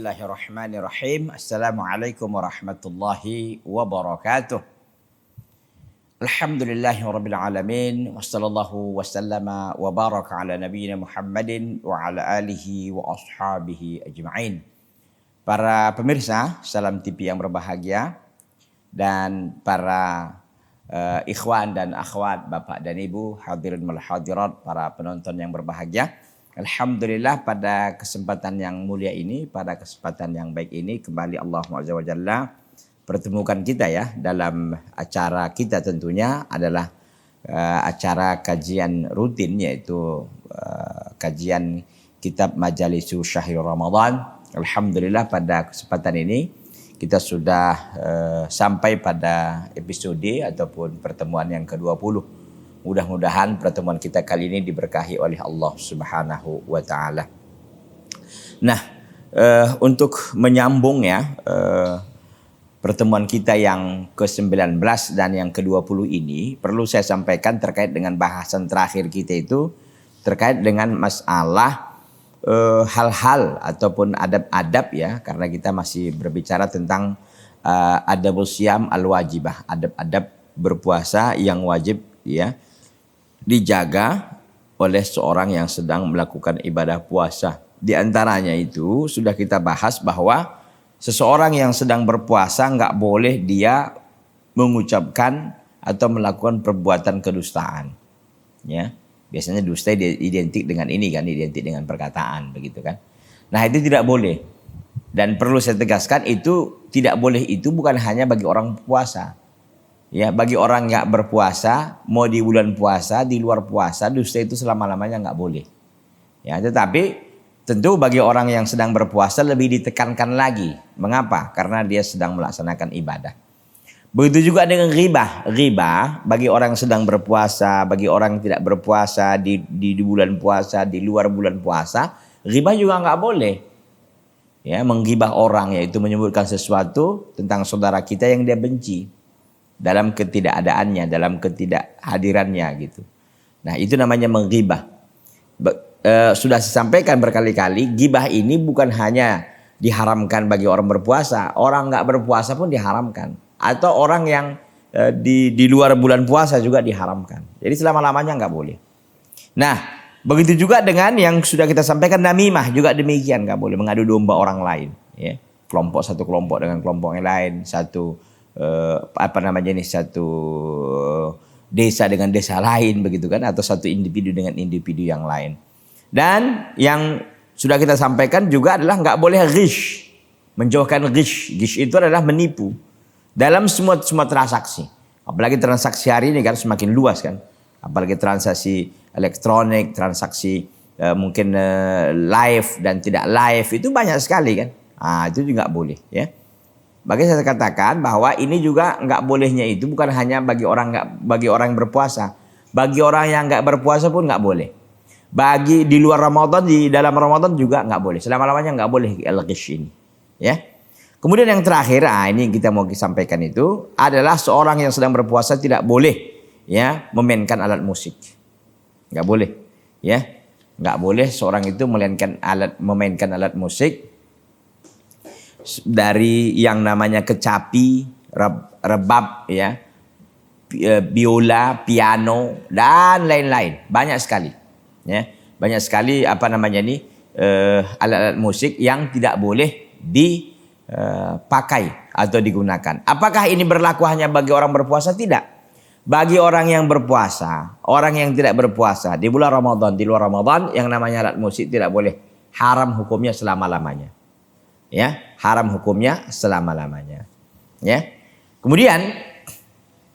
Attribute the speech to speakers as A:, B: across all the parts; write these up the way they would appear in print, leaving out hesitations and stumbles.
A: Bismillahirrahmanirrahim. Assalamualaikum warahmatullahi wabarakatuh. Alhamdulillahirabbil alamin wassallallahu wasallama wa baraka ala nabiyyina Muhammadin wa ala alihi wa ashabihi ajma'in. Para pemirsa Salam TV yang berbahagia dan para ikhwan dan akhwat, bapak dan ibu, hadirin wal hadirat, para penonton yang berbahagia. Alhamdulillah pada kesempatan yang mulia ini, pada kesempatan yang baik ini, kembali Allah Azza wa Jalla pertemukan kita ya dalam acara kita, tentunya adalah acara kajian rutin, yaitu kajian kitab Majalisu Syahrul Ramadan. Alhamdulillah pada kesempatan ini kita sudah sampai pada episode ataupun pertemuan yang ke-20. Mudah-mudahan pertemuan kita kali ini diberkahi oleh Allah Subhanahu wa taala. Nah, untuk menyambung ya pertemuan kita yang ke-19 dan yang ke-20 ini, perlu saya sampaikan terkait dengan bahasan terakhir kita itu terkait dengan masalah hal-hal ataupun adab-adab ya, karena kita masih berbicara tentang adabus syiyam al-wajibah, adab-adab berpuasa yang wajib ya dijaga oleh seorang yang sedang melakukan ibadah puasa. Di antaranya itu sudah kita bahas bahwa seseorang yang sedang berpuasa nggak boleh dia mengucapkan atau melakukan perbuatan kedustaan. Ya, biasanya dusta identik dengan ini kan, identik dengan perkataan begitu kan. Nah itu tidak boleh. Dan perlu saya tegaskan, itu tidak boleh itu bukan hanya bagi orang puasa. Ya, bagi orang nggak berpuasa, mau di bulan puasa, di luar puasa, dusta itu selama-lamanya nggak boleh. Ya, tetapi tentu bagi orang yang sedang berpuasa lebih ditekankan lagi. Mengapa? Karena dia sedang melaksanakan ibadah. Begitu juga dengan ghibah. Ghibah bagi orang yang sedang berpuasa, bagi orang yang tidak berpuasa di bulan puasa, di luar bulan puasa, ghibah juga nggak boleh. Ya, menggibah orang, yaitu menyebutkan sesuatu tentang saudara kita yang dia benci dalam ketidakadaannya, dalam ketidakhadirannya gitu. Nah itu namanya menggibah. Sudah saya sampaikan berkali-kali, gibah ini bukan hanya diharamkan bagi orang berpuasa, orang nggak berpuasa pun diharamkan, atau orang yang di luar bulan puasa juga diharamkan. Jadi selama-lamanya nggak boleh. Nah begitu juga dengan yang sudah kita sampaikan, namimah juga demikian, nggak boleh mengadu domba orang lain. Ya, satu kelompok dengan kelompok yang lain, satu desa dengan desa lain begitu kan, atau satu individu dengan individu yang lain. Dan yang sudah kita sampaikan juga adalah nggak boleh ghish, menjauhkan ghish. Ghish itu adalah menipu dalam semua transaksi. Apalagi transaksi hari ini kan semakin luas kan, apalagi transaksi elektronik, transaksi mungkin live dan tidak live, itu banyak sekali kan. Itu juga boleh ya. Bagi saya katakan bahwa ini juga nggak bolehnya itu bukan hanya bagi orang yang berpuasa, bagi orang yang nggak berpuasa pun nggak boleh. Bagi di luar Ramadan, di dalam Ramadan juga nggak boleh. Selama-lamanya nggak boleh al-ghish ini. Ya. Kemudian yang terakhir, ini kita mau sampaikan itu adalah seorang yang sedang berpuasa tidak boleh ya memainkan alat musik. Nggak boleh. Ya. Nggak boleh seorang itu memainkan alat musik. Dari yang namanya kecapi, rebab ya, biola, piano dan lain-lain, banyak sekali ya, banyak sekali alat-alat musik yang tidak boleh dipakai atau digunakan. Apakah ini berlaku hanya bagi orang berpuasa? Tidak. Bagi orang yang berpuasa, orang yang tidak berpuasa di bulan Ramadan, di luar Ramadan, yang namanya alat musik tidak boleh, haram hukumnya selama-lamanya. Ya, haram hukumnya selama-lamanya. Ya. Kemudian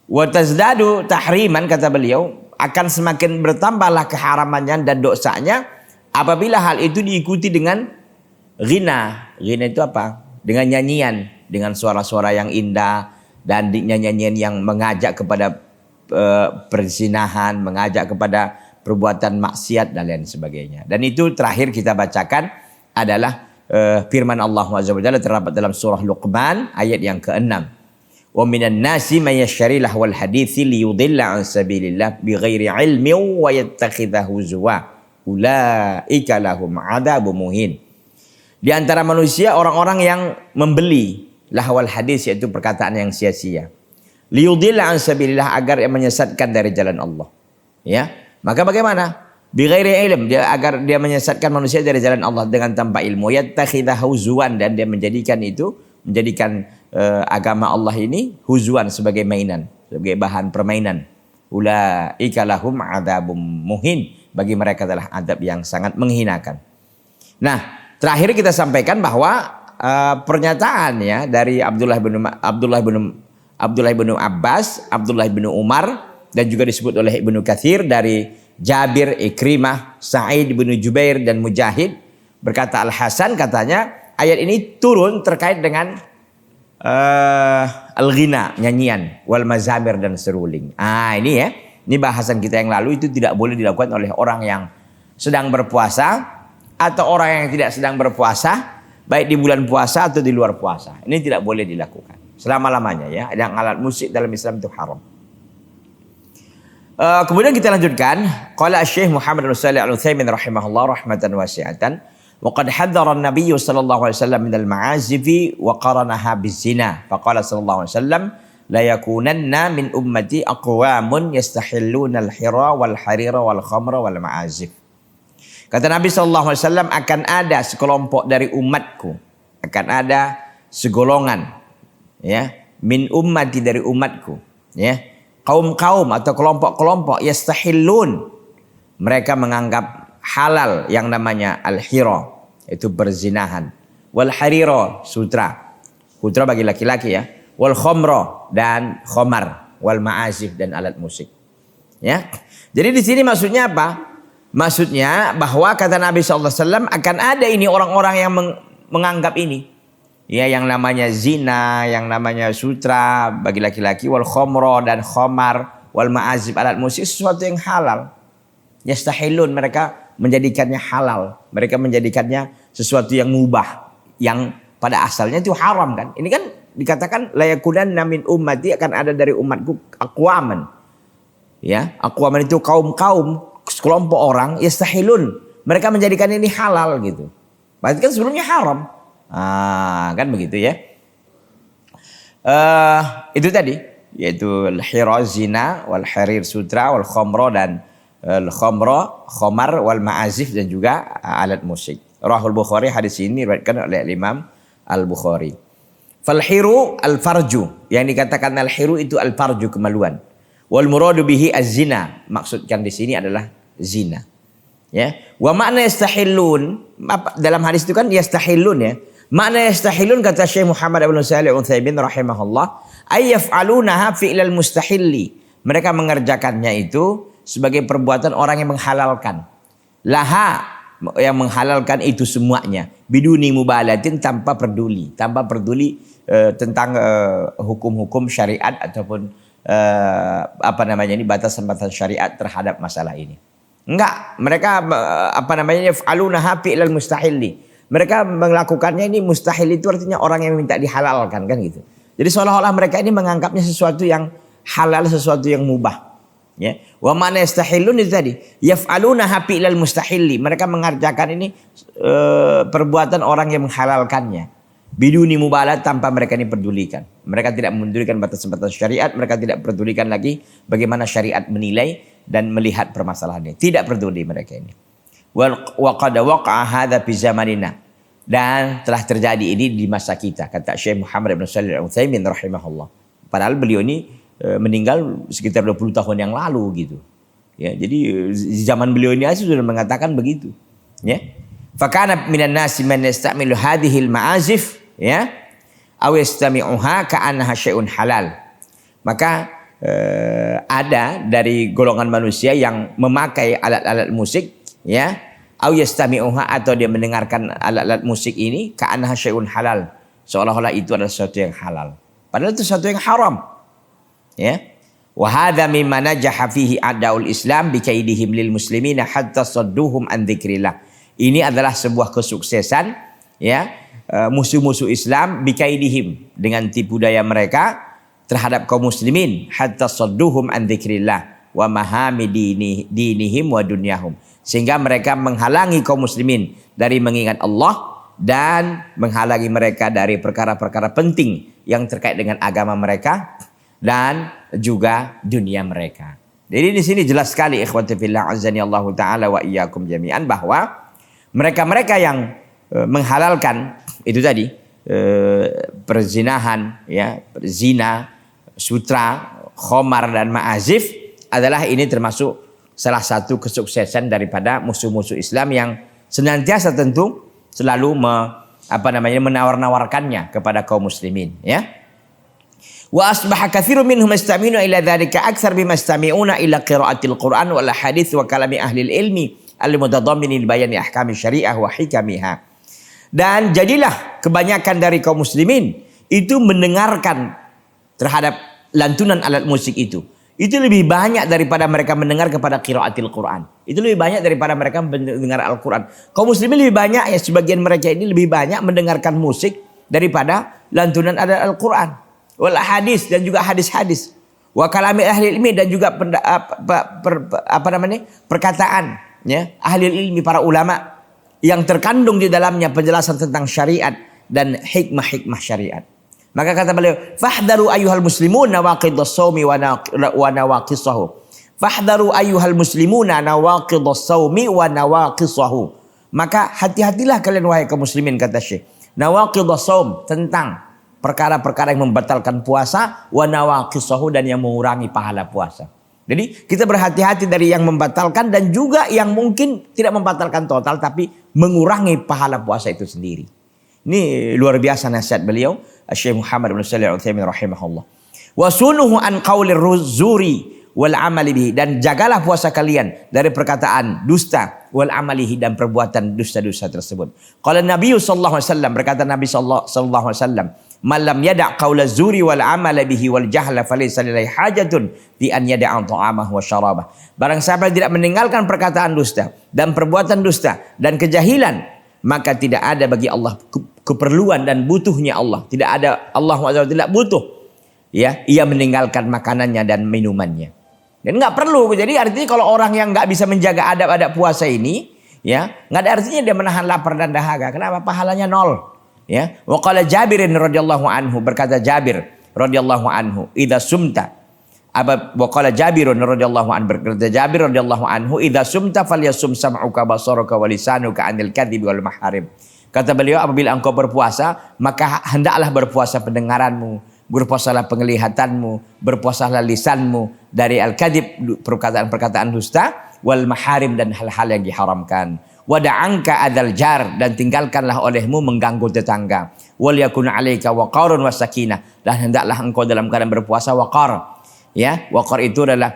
A: wa tazdadu tahriman, kata beliau, akan semakin bertambahlah keharamannya dan dosanya apabila hal itu diikuti dengan ghina. Ghina itu apa? Dengan nyanyian, dengan suara-suara yang indah dan nyanyian yang mengajak kepada perzinahan, mengajak kepada perbuatan maksiat dan lain sebagainya. Dan itu terakhir kita bacakan adalah firman Allah Azza wa Jalla terdapat dalam surah Luqman ayat yang ke-6. Wa minan nasi may yashtari lahwal hadithi liyudilla an sabilillah bighairi ilmin wa yattakhidhahu huzuwa ulaika lahum adzabun muhin. Di antara manusia orang-orang yang membeli lahwal hadis, yaitu perkataan yang sia-sia. Liyudilla an sabilillah, agar yang menyesatkan dari jalan Allah. Ya, maka bagaimana? Bighairi ilm, agar dia menyesatkan manusia dari jalan Allah dengan tanpa ilmu. Yattakhidha huzwan, dan dia menjadikan agama Allah ini huzwan, sebagai mainan, sebagai bahan permainan. Ulaika lahum adzabum muhin, bagi mereka adalah adab yang sangat menghinakan. Nah, terakhir kita sampaikan bahwa pernyataan ya dari Abdullah bin Abbas, Abdullah bin Umar, dan juga disebut oleh Ibnu Katsir dari Jabir, Ikrimah, Sa'id bin Jubair, dan Mujahid. Berkata Al-Hasan, katanya ayat ini turun terkait dengan al-ghina, nyanyian, wal mazamir, dan seruling. Ini ya, ini bahasan kita yang lalu, itu tidak boleh dilakukan oleh orang yang sedang berpuasa atau orang yang tidak sedang berpuasa, baik di bulan puasa atau di luar puasa. Ini tidak boleh dilakukan selama-lamanya ya. Yang alat musik dalam Islam itu haram. Kemudian kita lanjutkan. Qala Syekh Muhammad bin Shalih Al-Utsaimin rahimahullah rahmatan wasi'atan, wa qad hadzara an-nabiy sallallahu alaihi wasallam min al-ma'azifi wa qaranaha biz-zina. Faqala sallallahu alaihi wasallam, la yakunanna min ummati aqwamun yastahilluna al-hira wal harira wal khamra wal ma'azif. Kata Nabi SAW, akan ada sekelompok dari umatku, akan ada segolongan, ya, min ummati, dari umatku, ya, kaum-kaum atau kelompok-kelompok, yastahillun, mereka menganggap halal yang namanya al-hira, itu berzinahan, wal harira, sutra bagi laki-laki ya, wal khamra, dan khamar, wal ma'azif, dan alat musik, ya. Jadi di sini maksudnya apa? Maksudnya bahwa kata Nabi SAW, akan ada ini orang-orang yang menganggap ini, ya, yang namanya zina, yang namanya sutra bagi laki-laki, wal khomro, dan khomar, wal ma'azib, alat musik, sesuatu yang halal. Yastahilun, mereka menjadikannya halal, mereka menjadikannya sesuatu yang mubah, yang pada asalnya itu haram kan. Ini kan dikatakan la yakunanna min ummati, akan ada dari umatku aqwaman, ya, aqwaman itu kaum-kaum, sekelompok orang, yastahilun, mereka menjadikan ini halal gitu. Berarti kan sebelumnya haram. Kan begitu ya. Itu tadi, yaitu al-hira, zina, wal harir, sutra, wal khamra, dan al-khamra, khamar, wal ma'azif, dan juga alat musik. Rahul Bukhari, hadis ini diriwayatkan oleh Imam Al-Bukhari. Fal hiru al-farju, yang dikatakan al-hiru itu al-farju, kemaluan. Wal muradu bihi az-zina, maksudkan di sini adalah zina. Ya. Wa makna yastahillun, dalam hadis itu kan yastahillun ya. Makna yastahillun, kata Syekh Muhammad bin Shalih Al-Utsaimin rahimahullah, ay yaf'alunaha fi'lal mustahilli. Mereka mengerjakannya itu sebagai perbuatan orang yang menghalalkan. Laha, yang menghalalkan itu semuanya, biduni mubalatin, tanpa peduli tentang hukum-hukum syariat ataupun batasan-batasan syariat terhadap masalah ini. Enggak, mereka yaf'alunaha fi'lal mustahilli. Mereka melakukannya ini, mustahil itu artinya orang yang minta dihalalkan kan gitu. Jadi seolah-olah mereka ini menganggapnya sesuatu yang halal, sesuatu yang mubah. Ya. Wa mana yastahillun itu tadi, yaf'alunaha fi'lal mustahilli. Mereka mengerjakan ini perbuatan orang yang menghalalkannya. Biduni mubalat, tanpa mereka ini pedulikan. Mereka tidak memedulikan batas-batas syariat, mereka tidak pedulikan lagi bagaimana syariat menilai dan melihat permasalahannya. Tidak peduli mereka ini. Wa qad waqa'a hadza fi zamanina, dan telah terjadi ini di masa kita, kata Syekh Muhammad bin Shalih Al-Utsaimin rahimahullah. Padahal beliau ini meninggal sekitar 20 tahun yang lalu gitu. Ya, jadi di zaman beliau ini aja sudah mengatakan begitu, ya. Fakana minan nasi man yastamilu hadhil ma'azif, ya, aw yastami'uha ka'annaha syai'un halal. Maka ada dari golongan manusia yang memakai alat-alat musik, ya, aw yastami'uha, atau dia mendengarkan alat-alat musik ini ka'annaha syai'un halal, seolah-olah itu adalah sesuatu yang halal, padahal itu sesuatu yang haram, ya. Wa hadza mimma najaha fihi a'daul Islam bi kaidihim lil muslimina hatta sadduhum an dzikrillah. Ini adalah sebuah kesuksesan, ya, musuh-musuh Islam bikaidihim, dengan tipu daya mereka terhadap kaum muslimin, hatta sadduhum an dzikrillah wa mahami dinihim wa dunyahum, sehingga mereka menghalangi kaum muslimin dari mengingat Allah dan menghalangi mereka dari perkara-perkara penting yang terkait dengan agama mereka dan juga dunia mereka. Jadi di sini jelas sekali ikhwati fillah azani Allah taala wa iyyakum jami'an bahwa mereka-mereka yang menghalalkan itu tadi perzinahan, ya, zina, sutra, khomar dan ma'azif adalah ini termasuk salah satu kesuksesan daripada musuh-musuh Islam yang senantiasa tentu selalu menawar-nawarkannya kepada kaum muslimin, ya. Wa asbaha katsirun minhum yastami'una ila dzalika aktsar bima yastami'una ila qira'atil Qur'an wal hadits wa kalami ahli ilmi al-mutadammin li bayani ahkami syariah wa hikamiha. Dan jadilah kebanyakan dari kaum muslimin itu mendengarkan terhadap lantunan alat musik itu. Itu lebih banyak daripada mereka mendengar kepada qiraatil Quran. Itu lebih banyak daripada mereka mendengar Al-Quran. Kaum muslimin lebih banyak, ya sebagian mereka ini lebih banyak mendengarkan musik daripada lantunan alat Al-Quran. Wal hadis dan juga hadis-hadis. Wa kalami ahli ilmi dan juga perkataan, ya, ahli ilmi, para ulama yang terkandung di dalamnya penjelasan tentang syariat dan hikmah-hikmah syariat. Maka kata beliau, "Fahdharu ayyuhal muslimun nawaqidus shaumi wa nawaqisahu." Fahdharu ayyuhal muslimuna nawaqidus shaumi wa nawaqisahu. Maka hati-hatilah kalian wahai kaum muslimin, kata Syekh. Nawaqidus shaum, tentang perkara-perkara yang membatalkan puasa, wa nawaqisahu, dan yang mengurangi pahala puasa. Jadi kita berhati-hati dari yang membatalkan dan juga yang mungkin tidak membatalkan total tapi mengurangi pahala puasa itu sendiri. Ini luar biasa nasihat beliau, Syekh Muhammad bin Shalih Al-Utsaimin rahimahullah. Wasunuhu an qaulir zuri wal amali bihi, dan jagalah puasa kalian dari perkataan dusta wal amalihi, dan perbuatan dusta-dusta tersebut. Qala Nabi sallallahu alaihi wasallam, berkata Nabi sallallahu alaihi wasallam, "Malam yada' qaula zuri wal amala bihi wal jahla falaysa lillahi hajatun fi an yada'a ta'amahu wa syarabah." Barang siapa tidak meninggalkan perkataan dusta dan perbuatan dusta dan kejahilan, maka tidak ada bagi Allah keperluan dan butuhnya Allah. Tidak ada, Allah tidak butuh, ya, ia meninggalkan makanannya dan minumannya. Dan nggak perlu. Jadi artinya kalau orang yang nggak bisa menjaga adab-adab puasa ini, ya, nggak ada artinya dia menahan lapar dan dahaga. Kenapa? Pahalanya nol. Ya, wa qala Jabir radhiyallahu anhu, berkata Jabir radhiyallahu anhu, idza sumta wa qala Jabir radhiyallahu anhu, berkata Jabir radhiyallahu anhu, idza sumta falyasum sam'uka basaruka wa lisanuka 'anil kadhibi wal maharim. Kata beliau, apabila engkau berpuasa, maka hendaklah berpuasa pendengaranmu, berpuasalah penglihatanmu, berpuasalah lisanmu dari al-kadhib, perkataan-perkataan dusta, wal maharim, dan hal-hal yang diharamkan. Wada'anka adzal jar, dan tinggalkanlah olehmu mengganggu tetangga. Wal yakun 'alaika waqarun wasakinah, dan hendaklah engkau dalam keadaan berpuasa waqar. Ya, waqar itu adalah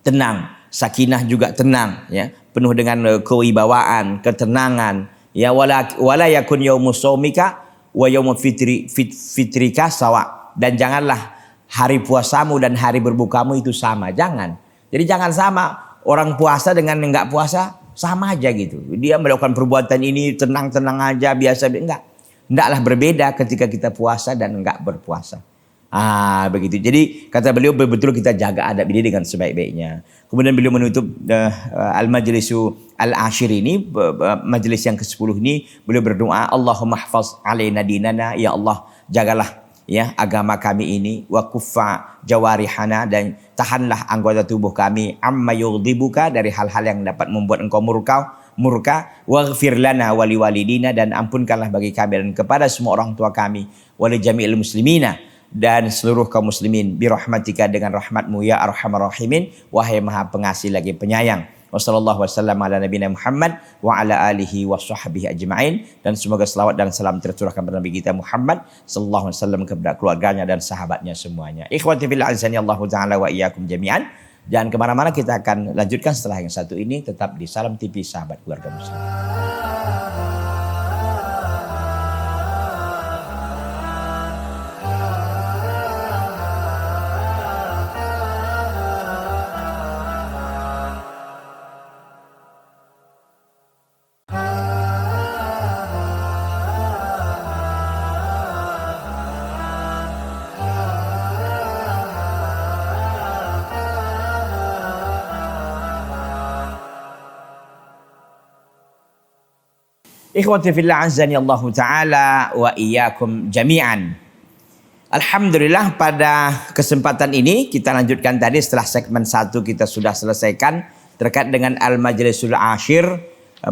A: tenang, sakinah juga tenang, ya, penuh dengan kewibawaan, ketenangan. Ya, wala yakun yaumus shaumika wa yaumul fitrika sawa, dan janganlah hari puasamu dan hari berbukamu itu sama. Jangan. Jadi jangan sama orang puasa dengan enggak puasa, sama aja gitu. Dia melakukan perbuatan ini tenang-tenang aja, biasa, enggak. Hendaklah berbeda ketika kita puasa dan enggak berpuasa. Begitu. Jadi kata beliau, betul kita jaga adab ini dengan sebaik-baiknya. Kemudian beliau menutup al-majlisu al-ashir ini, majelis yang ke-10 ini, beliau berdoa, Allahumma hafaz alaina dinana, ya Allah jagalah, ya, agama kami ini, wa kuffa jawarihana, dan tahanlah anggota tubuh kami, amma yughdibuka, dari hal-hal yang dapat membuat engkau murka, waghfir lana wali walidina, dan ampunkanlah bagi kami dan kepada semua orang tua kami, wali jami'il muslimina, dan seluruh kaum muslimin, birahmatika, dengan rahmatmu ya arhamar rahimin, wahai maha pengasih lagi penyayang. Wassallallahu wasallam ala nabiyina Muhammad wa ala alihi wa sahbihi ajma'in, dan semoga selawat dan salam tercurahkan kepada Nabi kita Muhammad sallallahu alaihi wasallam, kepada keluarganya dan sahabatnya semuanya. Ikhwati fillah azani Allah taala wa iyyakum jami'an. Jangan kemana-mana, kita akan lanjutkan setelah yang satu ini, tetap di Salam TV Sahabat Keluarga Muslim. Ikhwati fillah azani Allah Ta'ala wa iyyakum jami'an. Alhamdulillah pada kesempatan ini kita lanjutkan tadi setelah segmen 1 kita sudah selesaikan terkait dengan Al-Majlisul Ashir,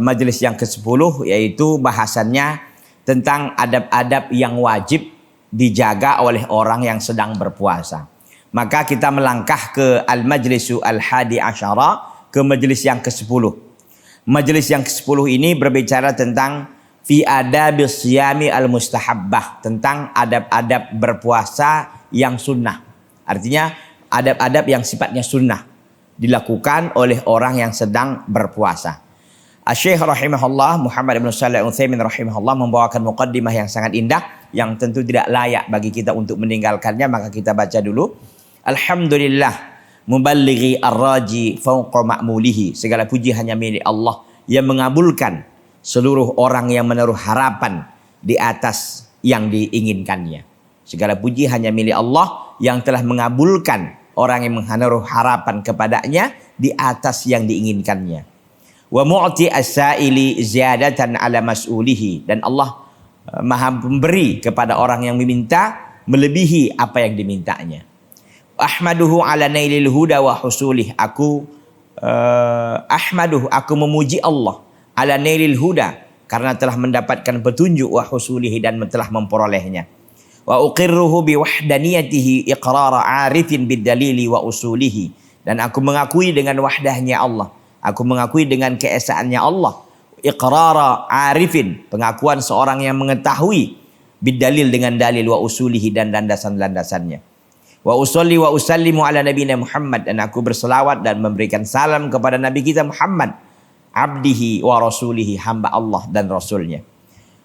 A: majelis yang ke-10, yaitu bahasannya tentang adab-adab yang wajib dijaga oleh orang yang sedang berpuasa. Maka kita melangkah ke Al-Majlisul Al-Hadi Asyara, ke majelis yang ke-10. Majelis yang ke-10 ini berbicara tentang fi adabis siyami al-mustahabbah, tentang adab-adab berpuasa yang sunnah. Artinya adab-adab yang sifatnya sunnah dilakukan oleh orang yang sedang berpuasa. Asy-Syaikh rahimahullah Muhammad ibn Shalih Al-Utsaimin rahimahullah membawakan muqaddimah yang sangat indah yang tentu tidak layak bagi kita untuk meninggalkannya, maka kita baca dulu. Alhamdulillah muballighi ar-raji fawqa ma'mulihi. Segala puji hanya milik Allah yang mengabulkan seluruh orang yang menaruh harapan di atas yang diinginkannya. Segala puji hanya milik Allah yang telah mengabulkan orang yang menaruh harapan kepadanya di atas yang diinginkannya. Wa mu'ti as-sa'ili ziyadatan ala mas'ulihi. Dan Allah maha memberi kepada orang yang meminta melebihi apa yang dimintanya. Ahmaduhu ala nailil huda wa husulih. Aku memuji Allah ala nailil huda, karena telah mendapatkan petunjuk, wa husulihi, dan telah memperolehnya. Wa uqirruhu bi wahdaniyatihi iqrara arifin bidalili wa usulihi. Dan aku mengakui dengan wahdahnya Allah, aku mengakui dengan keesaannya Allah, iqrara arifin, pengakuan seorang yang mengetahui, bidalil, dengan dalil, wa usulihi, dan landasan-landasannya. Wa usolli wa usallimu ala nabiyina Muhammad, dan aku berselawat dan memberikan salam kepada Nabi kita Muhammad, abdihi wa rasulihi, hamba Allah dan rasulnya.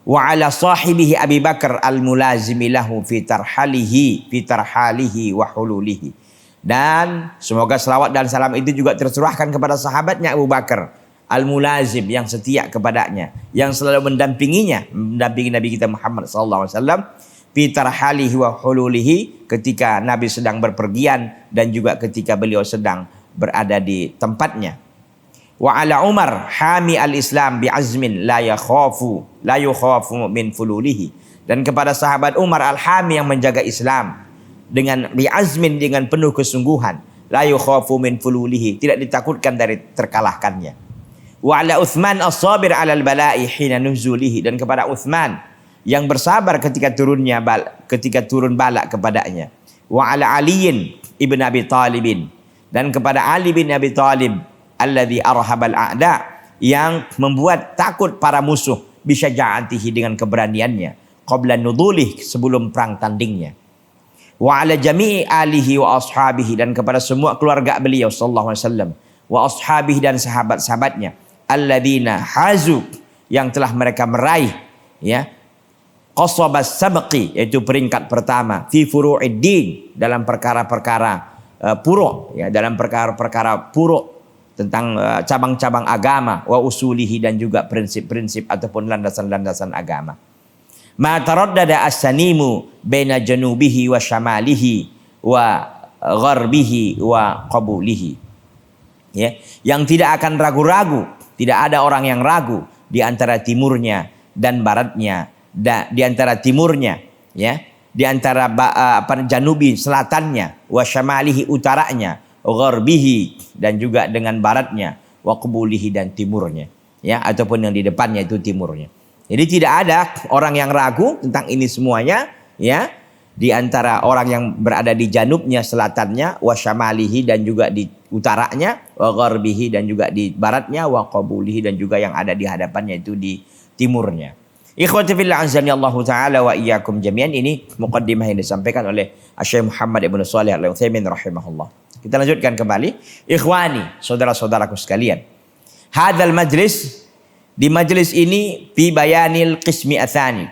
A: Wa ala sahibihi Abi Bakar al-mulazimi lahu fi tarhalihi wa hululihi. Dan semoga selawat dan salam itu juga tercurahkan kepada sahabatnya Abu Bakar al-mulazim, yang setia kepadanya, yang selalu mendampingi Nabi kita Muhammad sallallahu alaihi wasallam, fi tarhalihi wa hululihi, ketika Nabi sedang berpergian dan juga ketika beliau sedang berada di tempatnya. Wa ala Umar hami al-Islam bi azmin la yakhafu min fululihi. Dan kepada sahabat Umar al-Hami yang menjaga Islam dengan bi azmin, dengan penuh kesungguhan, la yakhafu min fululihi, tidak ditakutkan dari terkalahkannya. Wa ala Utsman as-sabir ala al-bala'i hina nuzulihi. Dan kepada Utsman yang bersabar ketika turun balak kepadanya. Wa ala Aliyin ibn Abi Talibin. Dan kepada Ali bin Abi Talib alladzi arhabal a'da, yang membuat takut para musuh, bisyaja'atihi, dengan keberaniannya, qabla nudulih, sebelum perang tandingnya. Wa ala jami'i alihi wa ashabihi. Dan kepada semua keluarga beliau sallallahu alaihi wasallam, wa ashabihi, dan sahabat-sahabatnya, alladzina hazu, yang telah mereka meraih, ya, qasabas sabqi, yaitu peringkat pertama, fi furu'id din, dalam perkara-perkara puruk, ya, dalam perkara-perkara puruk tentang cabang-cabang agama, wa usulihi, dan juga prinsip-prinsip ataupun landasan-landasan agama. Ma taraddada as-sanimu baina janubihi wa shamalihi wa gharbihi wa qabulihi. Ya, yang tidak akan ragu-ragu, tidak ada orang yang ragu di antara timurnya dan baratnya, di antara timurnya, ya, di antara janubi, selatannya, wa syamalihi, utaranya, gharbihi, dan juga dengan baratnya, wa qabulihi, dan timurnya, ya, ataupun yang di depannya itu timurnya. Jadi tidak ada orang yang ragu tentang ini semuanya, ya, di antara orang yang berada di janubnya, selatannya, wa syamalihi, dan juga di utaranya, wa gharbihi, dan juga di baratnya, wa qabulihi, dan juga yang ada di hadapannya itu di timurnya. Ikhwati fillah azani Allah Ta'ala wa iyyakum jami'an. Ini muqaddimah yang disampaikan oleh Asy-Syaikh Muhammad ibn Shalih Al-Utsaimin rahimahullah. Kita lanjutkan kembali. Ikhwani, saudara-saudaraku sekalian, hadzal majlis, di majlis ini, fi bayanil qismi atsani.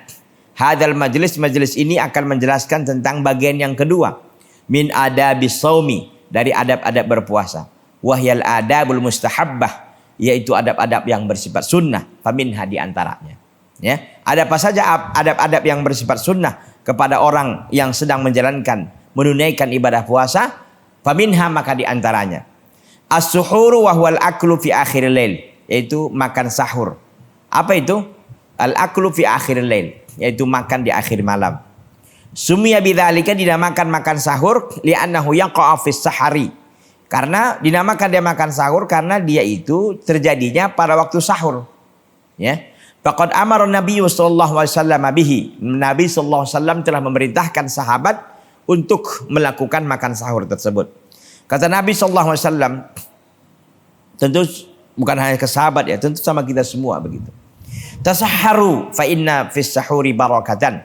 A: Hadzal majlis ini akan menjelaskan tentang bagian yang kedua, min adabis shaumi, dari adab-adab berpuasa. Wahyal adabul mustahabbah, yaitu adab-adab yang bersifat sunnah, faminha, di antaranya. Ya, ada apa saja adab-adab yang bersifat sunnah kepada orang yang sedang menjalankan, menunaikan ibadah puasa? Faminha, maka di antaranya as-suhuru wa huwal aklu fi akhiril lail, yaitu makan sahur. Apa itu? Al-aklu fi akhir lail, yaitu makan di akhir malam. Sumia bidzalika, dinamakan makan sahur li'annahu yaqa'u fis sahari. Karena dinamakan dia makan sahur karena dia itu terjadinya pada waktu sahur. Ya. Faqad amara Nabi sallallahu alaihi wasallam bihi. Nabi sallallahu alaihi wasallam telah memerintahkan sahabat untuk melakukan makan sahur tersebut. Kata Nabi sallallahu alaihi wasallam, tentu bukan hanya ke sahabat ya, tentu sama kita semua begitu. Tasahharu fa inna fis sahuri barakatan.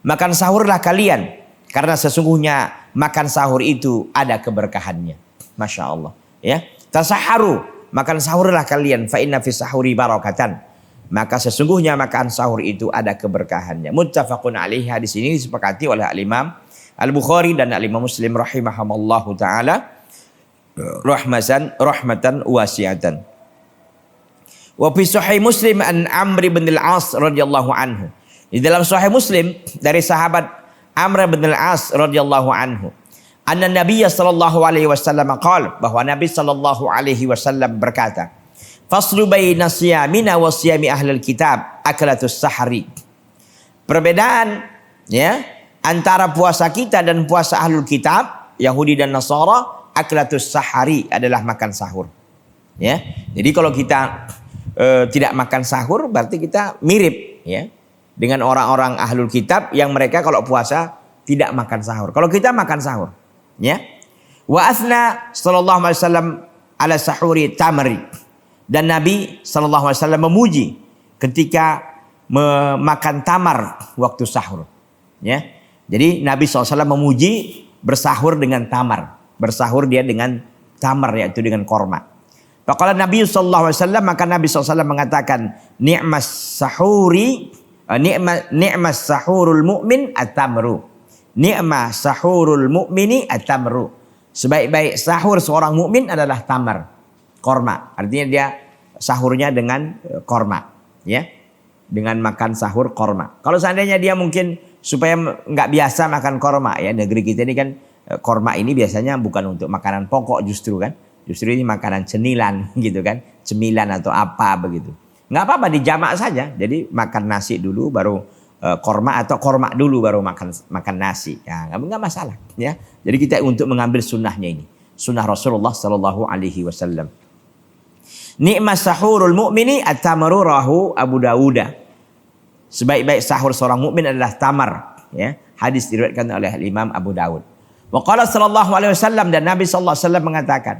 A: Makan sahurlah kalian karena sesungguhnya makan sahur itu ada keberkahannya. Masya Allah. Ya, tasahharu, makan sahurlah kalian, fa inna fis sahuri barakatan. Maka sesungguhnya makan sahur itu ada keberkahannya. Muttafaqun alaihi, hadis ini disepakati oleh Al-Imam Al-Bukhari dan Al-Imam Muslim rahimahumallahu taala rahmatan wasi'atan. Wa fi sahih Muslim an Amr bin al-As radhiyallahu anhu. Di dalam sahih Muslim dari sahabat Amr bin al-As radhiyallahu anhu, anna Nabiy sallallahu alaihi wasallam qala, bahwa Nabi sallallahu alaihi wasallam berkata, faslu baina siyamina wa siyami ahlul kitab akalatus sahri. Perbedaan ya antara puasa kita dan puasa ahlul kitab Yahudi dan Nasara, akalatus sahari adalah makan sahur. Ya. Jadi kalau kita tidak makan sahur berarti kita mirip ya dengan orang-orang ahlul kitab yang mereka kalau puasa tidak makan sahur. Kalau kita makan sahur. Ya. Wa asna sallallahu alaihi wasallam ala sahuri tamri. Dan Nabi sallallahu alaihi wasallam memuji ketika memakan tamar waktu sahur. Ya. Jadi Nabi SAW memuji bersahur dengan tamar. Bersahur dia dengan tamar, yaitu dengan korma. Faqala Nabi sallallahu alaihi wasallam, maka Nabi SAW mengatakan, ni'mas sahurul mu'min at-tamru. Ni'ma sahurul mu'mini at-tamru. Sebaik-baik sahur seorang mukmin adalah tamar, korma. Artinya dia sahurnya dengan korma, ya. Dengan makan sahur korma. Kalau seandainya dia mungkin supaya nggak biasa makan korma, ya, negeri kita ini kan korma ini biasanya bukan untuk makanan pokok justru kan. Justru ini makanan cemilan gitu kan. Cemilan atau apa begitu. Nggak apa-apa, dijamak saja. Jadi makan nasi dulu baru korma, atau korma dulu baru makan nasi. Ya, nggak masalah. Ya. Jadi kita untuk mengambil sunnahnya ini, sunnah Rasulullah Sallallahu Alaihi Wasallam. Ni'mas sahurul mu'mini at-tamru rahu Abu Dawud. Sebaik-baik sahur seorang mukmin adalah tamar. Ya. Hadis diriwayatkan oleh Imam Abu Dawud. Wa qala sallallahu alaihi wasallam, dan Nabi sallallahu alaihi wasallam mengatakan,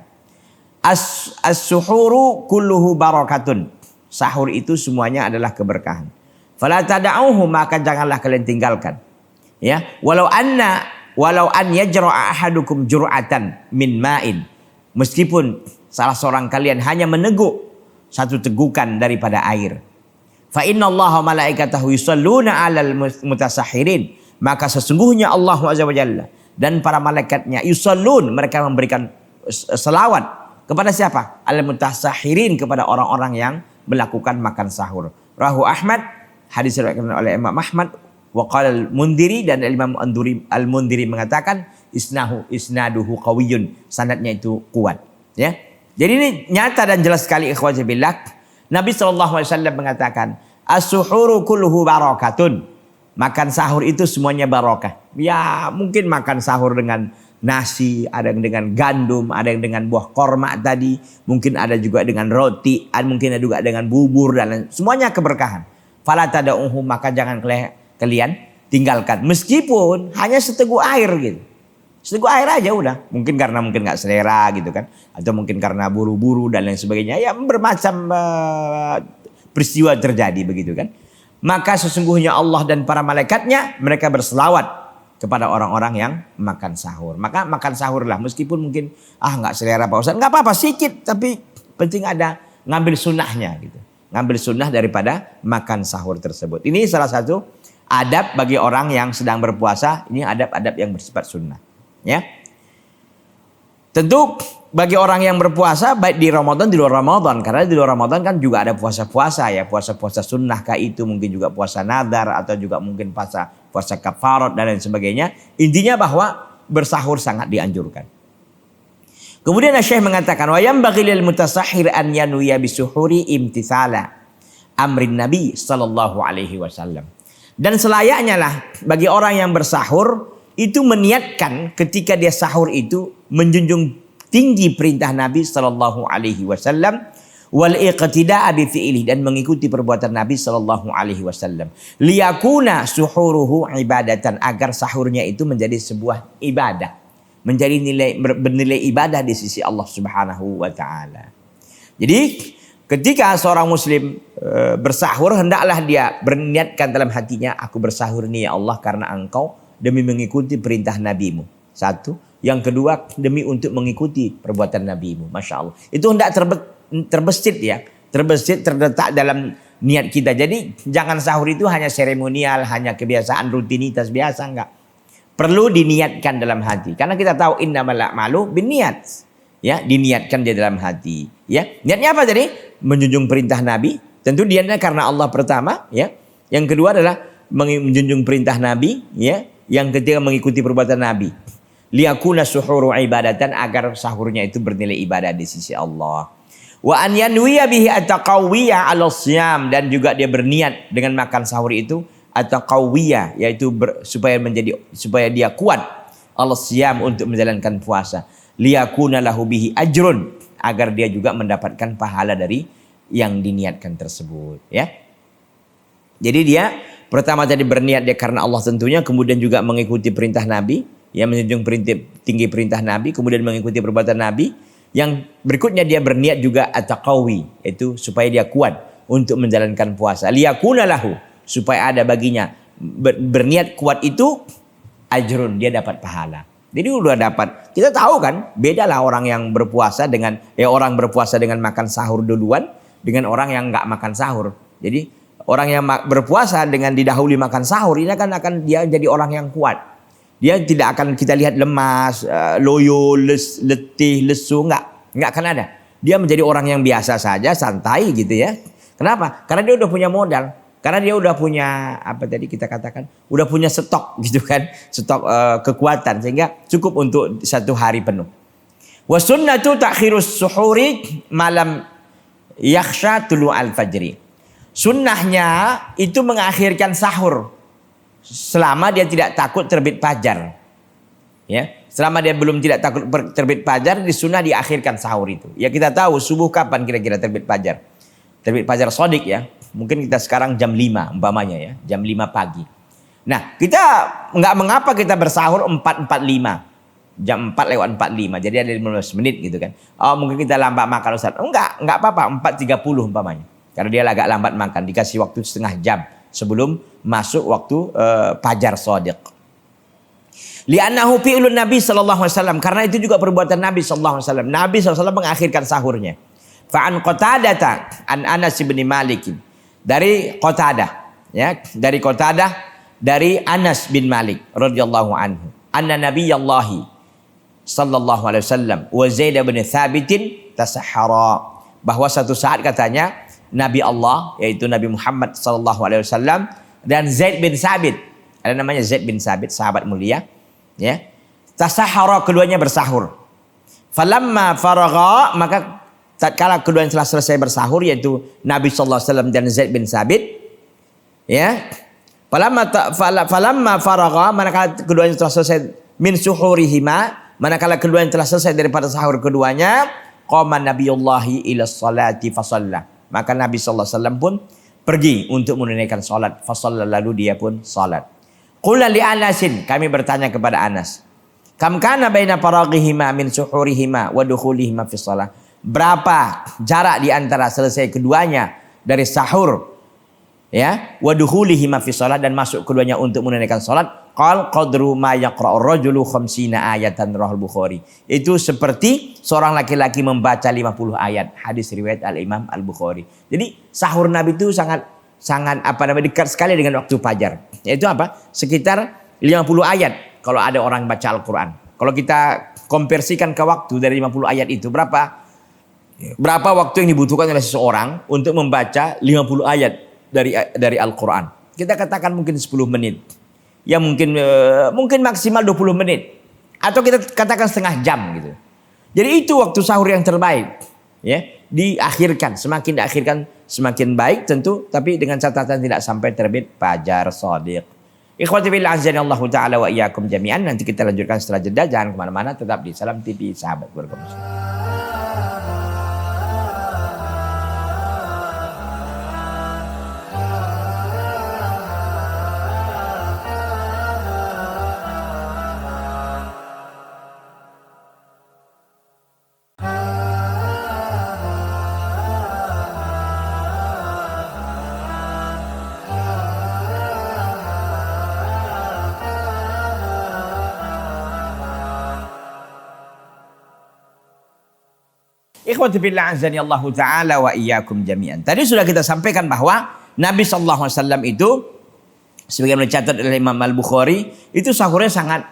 A: as-suhuru kulluhu barakatun. Sahur itu semuanya adalah keberkahan. Fala tada'uhu, maka janganlah kalian tinggalkan. Ya, walau an yajra'a ahadukum jur'atan min ma'in. Meskipun salah seorang kalian hanya meneguk satu tegukan daripada air. Fa innallaha malaikatahu yusalluna 'alal mutasahhirin. Maka sesungguhnya Allah Azza wa Jalla dan para malaikatnya yusallun, mereka memberikan selawat kepada siapa? Al-mutasahhirin, kepada orang-orang yang melakukan makan sahur. Rahu Ahmad, hadis diriwayatkan oleh Imam Ahmad. Wa qala al-Mundhiri, dan Imam al-Mundhiri mengatakan isnaduhu qawiyyun, sanadnya itu kuat, ya. Jadi ini nyata dan jelas sekali ikhwati billah. Nabi sallallahu alaihi wasallam mengatakan, as-suhuru kulluhu barakatun. Makan sahur itu semuanya barakah. Ya, mungkin makan sahur dengan nasi, ada yang dengan gandum, ada yang dengan buah korma tadi, mungkin ada juga dengan roti, mungkin ada juga dengan bubur, dan lain. Semuanya keberkahan. Fala tada'uhu, maka jangan kalian tinggalkan, meskipun hanya seteguk air gitu. Seteguk air aja udah. Mungkin karena nggak selera gitu kan, atau mungkin karena buru-buru dan lain sebagainya. Ya, bermacam peristiwa terjadi begitu kan. Maka sesungguhnya Allah dan para malaikatnya, mereka berselawat kepada orang-orang yang makan sahur. Maka makan sahurlah, meskipun mungkin nggak selera Pak Ustaz, nggak apa-apa, sedikit, tapi penting ada ngambil sunnahnya gitu. Ngambil sunnah daripada makan sahur tersebut. Ini salah satu adab bagi orang yang sedang berpuasa. Ini adab-adab yang bersifat sunnah, ya. Tentu bagi orang yang berpuasa baik di Ramadan, di luar Ramadan, karena di luar Ramadan kan juga ada puasa-puasa ya, puasa-puasa sunnah kah itu, mungkin juga puasa nadar, atau juga mungkin puasa kafarat dan lain sebagainya. Intinya bahwa bersahur sangat dianjurkan. Kemudian Syekh mengatakan, wa yanbaghi lil mutasahhir an yanuya bisuhuri imtithala amrin Nabi sallallahu alaihi wasallam. Dan selayaknya lah bagi orang yang bersahur itu meniatkan ketika dia sahur itu menjunjung tinggi perintah Nabi sallallahu alaihi wasallam wal iqtida'a bi fi'li, dan mengikuti perbuatan Nabi sallallahu alaihi wasallam. Liyakuna suhuruhu ibadatan, agar sahurnya itu menjadi sebuah ibadah, menjadi bernilai ibadah di sisi Allah Subhanahu wa taala. Jadi ketika seorang muslim bersahur, hendaklah dia berniatkan dalam hatinya, aku bersahur nih ya Allah karena Engkau, demi mengikuti perintah Nabimu. Satu. Yang kedua, demi untuk mengikuti perbuatan Nabimu. Masya Allah. Itu hendak terbesit ya. Terbesit, terletak dalam niat kita. Jadi jangan sahur itu hanya seremonial, hanya kebiasaan rutinitas biasa. Enggak. Perlu diniatkan dalam hati. Karena kita tahu innamal a'malu binniyat. Ya, diniatkan di dalam hati. Ya, niatnya apa tadi? Menjunjung perintah Nabi. Tentu niatnya karena Allah pertama. Ya. Yang kedua adalah menjunjung perintah Nabi. Ya. Yang ketiga mengikuti perbuatan Nabi. Liyakuna suhuru ibadatan, agar sahurnya itu bernilai ibadah di sisi Allah. Wa an yanwiya bihi at-taqawiyya 'ala siyam, dan juga dia berniat dengan makan sahur itu at-taqawiyya, yaitu supaya dia kuat 'ala siyam, untuk menjalankan puasa. Liyakuna lahu bihi ajrun, agar dia juga mendapatkan pahala dari yang diniatkan tersebut, ya. Jadi dia pertama tadi berniat dia karena Allah tentunya, kemudian juga mengikuti perintah Nabi, ya, menjunjung tinggi perintah Nabi, kemudian mengikuti perbuatan Nabi. Yang berikutnya dia berniat juga at-taqawi, itu supaya dia kuat untuk menjalankan puasa. Liyakuna lahu, supaya ada baginya berniat kuat itu ajrun, dia dapat pahala. Jadi udah dapat. Kita tahu kan, bedalah orang yang berpuasa dengan orang berpuasa dengan makan sahur duluan dengan orang yang nggak makan sahur. Jadi orang yang berpuasa dengan didahului makan sahur ini akan dia jadi orang yang kuat. Dia tidak akan kita lihat lemas, loyo, letih, lesu, enggak akan ada. Dia menjadi orang yang biasa saja, santai gitu ya. Kenapa? Karena dia udah punya modal. Karena dia udah punya apa tadi kita katakan, udah punya stok gitu kan, stok kekuatan sehingga cukup untuk satu hari penuh. Wa sunnatu ta'khirus suhuri malam yakhsha tulu al-fajri. Sunnahnya itu mengakhirkan sahur selama dia tidak takut terbit fajar. Ya, selama dia belum tidak takut terbit fajar, di sunnah diakhirkan sahur itu. Ya, kita tahu subuh kapan kira-kira terbit fajar. Terbit fajar shadiq ya. Mungkin kita sekarang jam 5 umpamanya ya, jam 5 pagi. Nah, kita nggak mengapa kita bersahur 4.45. Jam 4 lewat 45. Jadi ada 15 menit gitu kan. Oh, mungkin kita lambat makan Ustaz. Enggak apa-apa, 4.30 umpamanya. Karena dia agak lambat makan, dikasih waktu setengah jam sebelum masuk waktu fajar shadiq. Li'annahu fi'lun Nabi sallallahu alaihi wasallam, karena itu juga perbuatan Nabi sallallahu alaihi wasallam. Nabi sallallahu alaihi wasallam mengakhirkan sahurnya. Fa'an Qatadata an Anas bin Malik, dari Qatadah, ya, dari Qatadah dari Anas bin Malik radhiyallahu anhu. Anna Nabiyallahi sallallahu alaihi wasallam wa Zaid bin Thabit tasahhara, bahwa satu saat katanya Nabi Allah, yaitu Nabi Muhammad sallallahu alaihi wasallam, dan Zaid bin Thabit, ada namanya Zaid bin Thabit, sahabat mulia, ya. Tasahhara, keduanya bersahur. Falamma faragha, maka tatkala keduanya telah selesai bersahur, yaitu Nabi sallallahu alaihi wasallam dan Zaid bin Thabit, ya. Falamma faragha, manakala keduanya telah selesai min suhurihima, manakala keduanya telah selesai daripada sahur keduanya, qama nabiyullahi ila sholati fa shalla. Maka Nabi sallallahu alaihi wasallam pun pergi untuk menunaikan salat. Fa shalla, lalu dia pun salat. Qula li Anasin, kami bertanya kepada Anas, kam kana baina faraghihima min suhurihima wa dukhulihima fi shalah. Berapa jarak di antara selesai keduanya dari sahur, ya, wa dukhulihima fi shalah, dan masuk keduanya untuk menunaikan salat? Qal qadru ma yaqra'ur rajulu 50 ayatan, rahul Bukhari. Itu seperti seorang laki-laki membaca 50 ayat. Hadis riwayat Al-Imam Al-Bukhari. Jadi sahur Nabi itu sangat dekat sekali dengan waktu fajar. Yaitu apa? Sekitar 50 ayat kalau ada orang baca Al-Qur'an. Kalau kita konversikan ke waktu dari 50 ayat itu, berapa waktu yang dibutuhkan oleh seseorang untuk membaca 50 ayat dari Al-Qur'an? Kita katakan mungkin 10 menit. Ya mungkin maksimal 20 menit. Atau kita katakan setengah jam gitu. Jadi itu waktu sahur yang terbaik. Ya, diakhirkan, semakin diakhirkan semakin baik tentu, tapi dengan catatan tidak sampai terbit fajar shadiq. Ikhwati fillah azanillahu taala wa iyyakum jami'an. Nanti kita lanjutkan setelah jeda, jangan kemana-mana, tetap di Salam TV Sahabat Keluarga Muslim. Ikhwati fillah azanillahu taala wa iyyakum jami'an. Tadi sudah kita sampaikan bahwa Nabi sallallahu alaihi wasallam itu sebagaimana dicatat oleh Imam Al-Bukhari, itu sahurnya sangat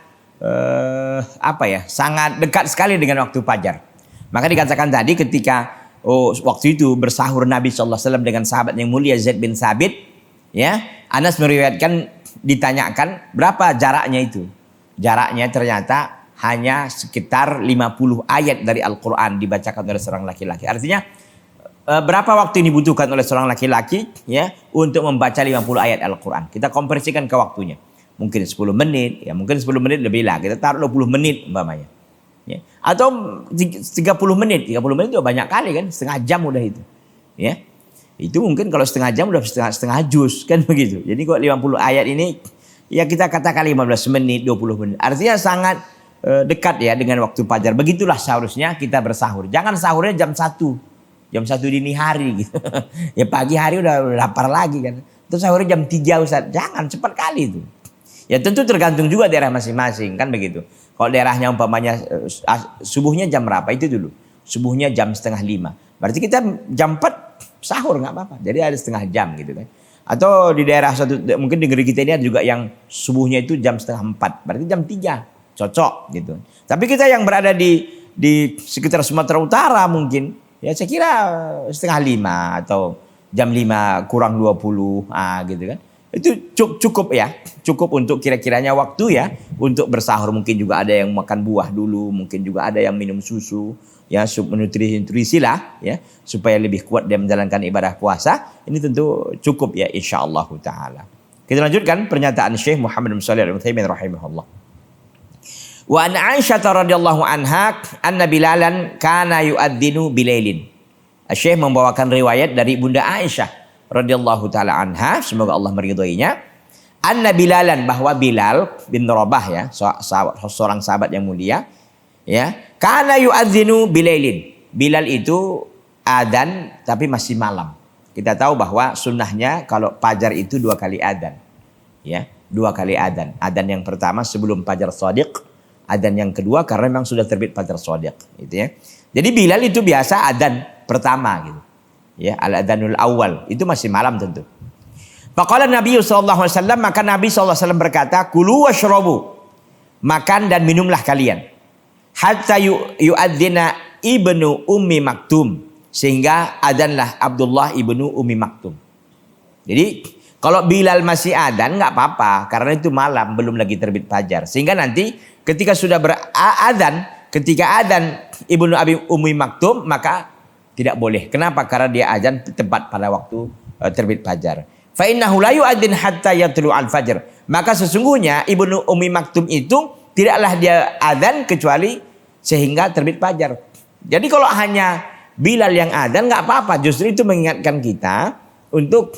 A: sangat dekat sekali dengan waktu fajar. Maka dikatakan tadi ketika waktu itu bersahur Nabi sallallahu alaihi wasallam dengan sahabat yang mulia Zaid bin Thabit, ya, Anas meriwayatkan, ditanyakan berapa jaraknya itu. Jaraknya ternyata hanya sekitar 50 ayat dari Al-Quran dibacakan oleh seorang laki-laki. Artinya berapa waktu yang dibutuhkan oleh seorang laki-laki, ya, untuk membaca 50 ayat Al-Quran. Kita konversikan ke waktunya. Mungkin 10 menit, ya mungkin 10 menit lebih lah. Kita taruh 20 menit umpamanya. Ya. Atau 30 menit. 30 menit itu banyak kali kan, setengah jam udah itu. Ya. Itu mungkin kalau setengah jam udah setengah juz kan begitu. Jadi kok 50 ayat ini ya kita katakan 15 menit, 20 menit. Artinya sangat dekat ya dengan waktu fajar. Begitulah seharusnya kita bersahur. Jangan sahurnya jam 1. Jam 1 dini hari gitu. Ya pagi hari udah lapar lagi kan. Terus sahurnya jam 3 Ustaz. Jangan, cepat kali itu. Ya tentu tergantung juga daerah masing-masing kan begitu. Kalau daerahnya umpamanya subuhnya jam berapa itu dulu. Subuhnya jam setengah 5. Berarti kita jam 4 sahur nggak apa-apa. Jadi ada setengah jam gitu kan. Atau di daerah mungkin di negeri kita ini ada juga yang subuhnya itu jam setengah 4. Berarti jam 3. Cocok gitu. Tapi kita yang berada di sekitar Sumatera Utara mungkin, ya saya kira setengah 5 atau jam 5 kurang 20 gitu kan. Itu cukup ya. Cukup untuk kira-kiranya waktu ya untuk bersahur. Mungkin juga ada yang makan buah dulu, mungkin juga ada yang minum susu, ya, nutrisi lah ya, supaya lebih kuat dia menjalankan ibadah puasa. Ini tentu cukup ya insyaallah taala. Kita lanjutkan pernyataan Syekh Muhammad bin Shalih Al-Utsaimin rahimahullah. Wa an Aisyah radhiyallahu anha anna Bilalan kana yu'adzinu bilailin. Syekh membawakan riwayat dari Bunda Aisyah radhiyallahu taala anha, semoga Allah meridhoinya. Anna Bilalan, bahwa Bilal bin Rabah ya, seorang sahabat yang mulia, ya, kana yu'adzinu bilailin. Bilal itu adzan tapi masih malam. Kita tahu bahwa sunnahnya kalau fajar itu 2 kali adzan. Ya, 2 kali adzan. Adzan yang pertama sebelum fajar shadiq, adzan yang kedua karena memang sudah terbit fajar shadiq, gitu ya. Jadi Bilal itu biasa adzan pertama gitu. Ya, al-adzanul awal, itu masih malam tentu. Faqala Nabi sallallahu alaihi wasallam, maka Nabi sallallahu alaihi wasallam berkata, "Kulu washrabu." Makan dan minumlah kalian. Hatta yu'adzina ibnu Ummi Maktum, sehingga adzanlah Abdullah ibnu Ummi Maktum. Jadi kalau Bilal masih adzan nggak apa-apa karena itu malam, belum lagi terbit fajar. Sehingga nanti ketika sudah beradzan, ketika adzan ibnu Ummi Maktum, maka tidak boleh. Kenapa? Karena dia adzan tepat pada waktu terbit fajar. Fa innahu la yu'adzin hatta yatlu al-fajr. Maka sesungguhnya ibnu Ummi Maktum itu tidaklah dia adzan kecuali sehingga terbit fajar. Jadi kalau hanya Bilal yang adzan nggak apa-apa. Justru itu mengingatkan kita untuk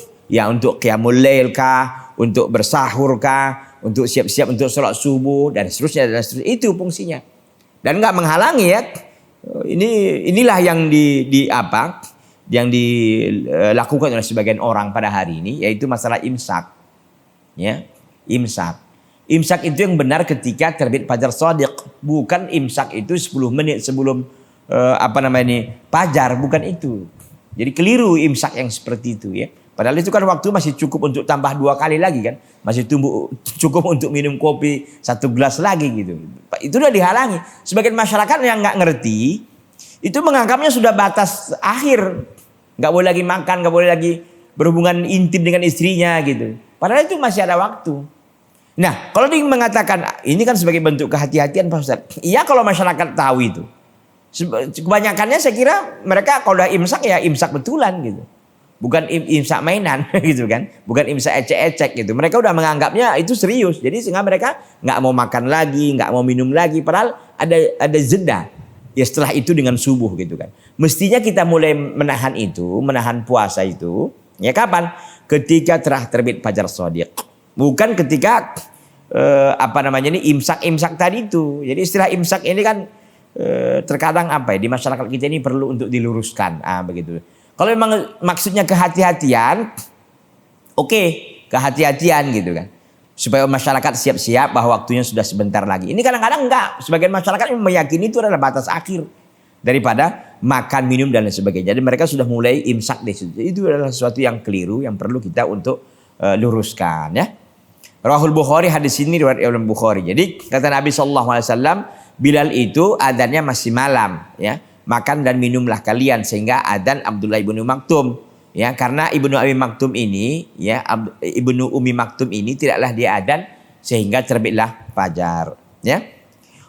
A: qiyamul lail kah, untuk bersahur kah, untuk siap-siap untuk sholat subuh dan seterusnya dan seterusnya. Itu fungsinya. Dan nggak menghalangi ya. Inilah yang yang dilakukan oleh sebagian orang pada hari ini, yaitu masalah imsak. Ya, imsak. Imsak itu yang benar ketika terbit fajar shadiq, bukan imsak itu 10 menit sebelum fajar, bukan itu. Jadi keliru imsak yang seperti itu ya. Padahal itu kan waktu masih cukup untuk tambah 2 kali lagi kan. Masih cukup untuk minum kopi 1 gelas lagi gitu. Itu udah dihalangi. Sebagian masyarakat yang nggak ngerti itu menganggapnya sudah batas akhir. Nggak boleh lagi makan, nggak boleh lagi berhubungan intim dengan istrinya gitu. Padahal itu masih ada waktu. Nah, kalau dia mengatakan ini kan sebagai bentuk kehati-hatian Pak Ustaz. Iya kalau masyarakat tahu itu. Kebanyakannya saya kira mereka kalau udah imsak ya imsak betulan gitu. bukan imsak mainan gitu kan, bukan imsak ecek-ecek gitu. Mereka udah menganggapnya itu serius, jadi sehingga mereka nggak mau makan lagi, nggak mau minum lagi, padahal ada jeda ya setelah itu dengan subuh gitu kan. Mestinya kita mulai menahan itu, menahan puasa itu ya kapan? Ketika telah terbit fajar shadiq, bukan ketika imsak tadi itu. Jadi istilah imsak ini kan terkadang di masyarakat kita ini perlu untuk diluruskan, begitu. Kalau memang maksudnya kehati-hatian, oke, kehati-hatian gitu kan. Supaya masyarakat siap-siap bahwa waktunya sudah sebentar lagi. Ini kadang-kadang enggak. Sebagian masyarakat meyakini itu adalah batas akhir daripada makan, minum dan lain sebagainya. Jadi mereka sudah mulai imsak di situ. Itu adalah sesuatu yang keliru yang perlu kita untuk luruskan ya. Rahul Bukhari, hadis ini riwayat Imam Bukhari. Jadi kata Nabi SAW, Bilal itu adanya masih malam ya. Makan dan minumlah kalian, sehingga adzan Abdullah ibnu Maktum ya, karena ibnu Abi Maktum ini ya, ibnu Umi Maktum ini tidaklah dia adzan sehingga terbitlah fajar ya.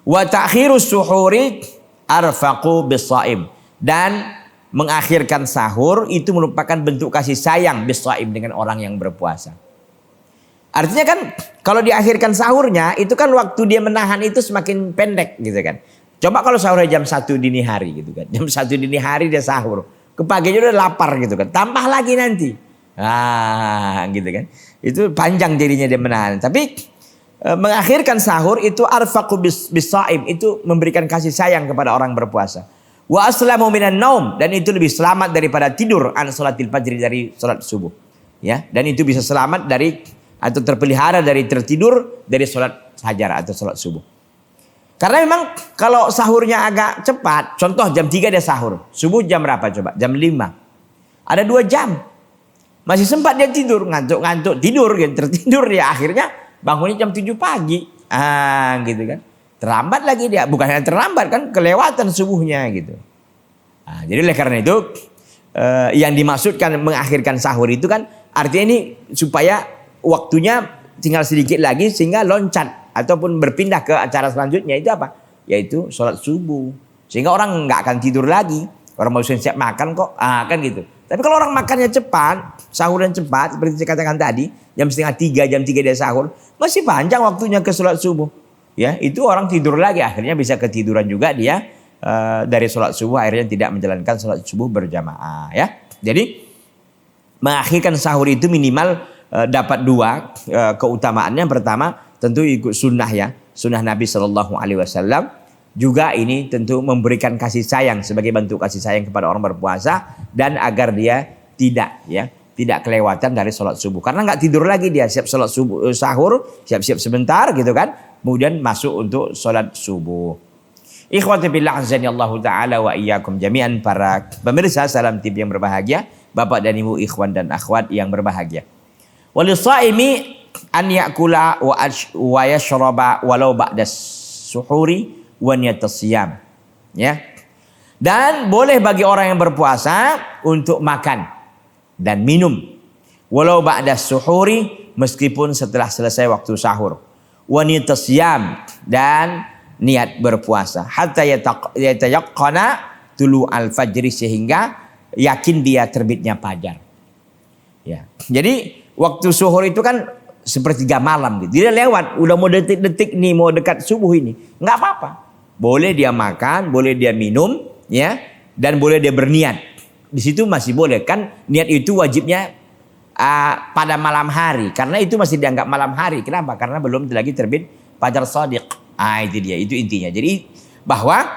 A: Wa ta'khirus suhuri arfaqu bis-shaim, dan mengakhirkan sahur itu merupakan bentuk kasih sayang bis-shaim dengan orang yang berpuasa. Artinya kan kalau diakhirkan sahurnya itu kan waktu dia menahan itu semakin pendek gitu kan. Coba kalau sahurnya jam 1 dini hari gitu kan. Jam 1 dini hari dia sahur. Kepaginya udah lapar gitu kan. Tambah lagi nanti. Gitu kan. Itu panjang jadinya dia menahan. Tapi mengakhirkan sahur itu arfaqu bis-shaim, itu memberikan kasih sayang kepada orang berpuasa. Wa aslamu minan naum, dan itu lebih selamat daripada tidur an salatil fajri, dari salat subuh. Ya, dan itu bisa selamat dari atau terpelihara dari tertidur dari salat fajar atau salat subuh. Karena memang kalau sahurnya agak cepat, contoh jam 3 dia sahur. Subuh jam berapa coba? Jam 5. Ada 2 jam. Masih sempat dia tidur, ngantuk-ngantuk, tidur gitu, tertidur dia, akhirnya bangunnya jam 7 pagi. Gitu kan. Terlambat lagi dia, bukan hanya terlambat kan, kelewatan subuhnya gitu. Jadi oleh karena itu yang dimaksudkan mengakhirkan sahur itu kan artinya ini supaya waktunya tinggal sedikit lagi sehingga loncat ataupun berpindah ke acara selanjutnya, itu apa? Yaitu sholat subuh. Sehingga orang nggak akan tidur lagi. Orang mau siap makan kok, kan gitu. Tapi kalau orang makannya cepat, sahurnya cepat, seperti saya katakan tadi, jam 2:30, jam 3 dia sahur, masih panjang waktunya ke sholat subuh. Ya, itu orang tidur lagi, akhirnya bisa ketiduran juga dia dari sholat subuh, akhirnya tidak menjalankan sholat subuh berjamaah. Ya, jadi mengakhirkan sahur itu minimal dapat 2 keutamaannya. Yang pertama tentu ikut sunnah ya, sunnah Nabi SAW. Juga ini tentu memberikan kasih sayang sebagai bentuk kasih sayang kepada orang berpuasa, dan agar dia tidak kelewatan dari sholat subuh. Karena nggak tidur lagi dia, siap sholat subuh, sahur, siap-siap sebentar gitu kan, kemudian masuk untuk sholat subuh. Ikhwati billah azanillahu ta'ala wa iyyakum jami'an, para pemirsa Salam TV yang berbahagia, bapak dan ibu, ikhwan dan akhwat yang berbahagia. Walisaimi an yakula wa yashraba walau ba'da suhuri wa niyatas siyam. Ya. Dan boleh bagi orang yang berpuasa untuk makan dan minum walau ba'da suhuri, meskipun setelah selesai waktu sahur. Wa niyatas siyam, dan niat berpuasa hatta yatayaqqana tulu al-fajri, sehingga yakin dia terbitnya fajar. Ya. Jadi waktu suhur itu kan sepertiga malam gitu. Dia lewat, udah mau detik-detik nih, mau dekat subuh ini. Nggak apa-apa. Boleh dia makan, boleh dia minum, ya, dan boleh dia berniat. Di situ masih boleh kan, niat itu wajibnya pada malam hari, karena itu masih dianggap malam hari. Kenapa? Karena belum lagi terbit fajar shadiq. Itu dia, itu intinya. Jadi bahwa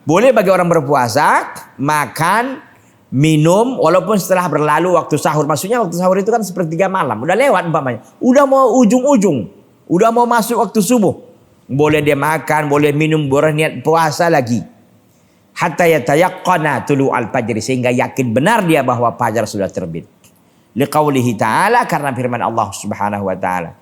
A: boleh bagi orang berpuasa makan, minum walaupun setelah berlalu waktu sahur. Maksudnya waktu sahur itu kan sepertiga malam, udah lewat umpamanya, udah mau ujung-ujung, udah mau masuk waktu subuh. Boleh dia makan, boleh minum, boleh niat puasa lagi. Hatta yatayaqqana tulu al-fajri, sehingga yakin benar dia bahwa fajar sudah terbit. Liqaulihi ta'ala, karena firman Allah Subhanahu wa taala.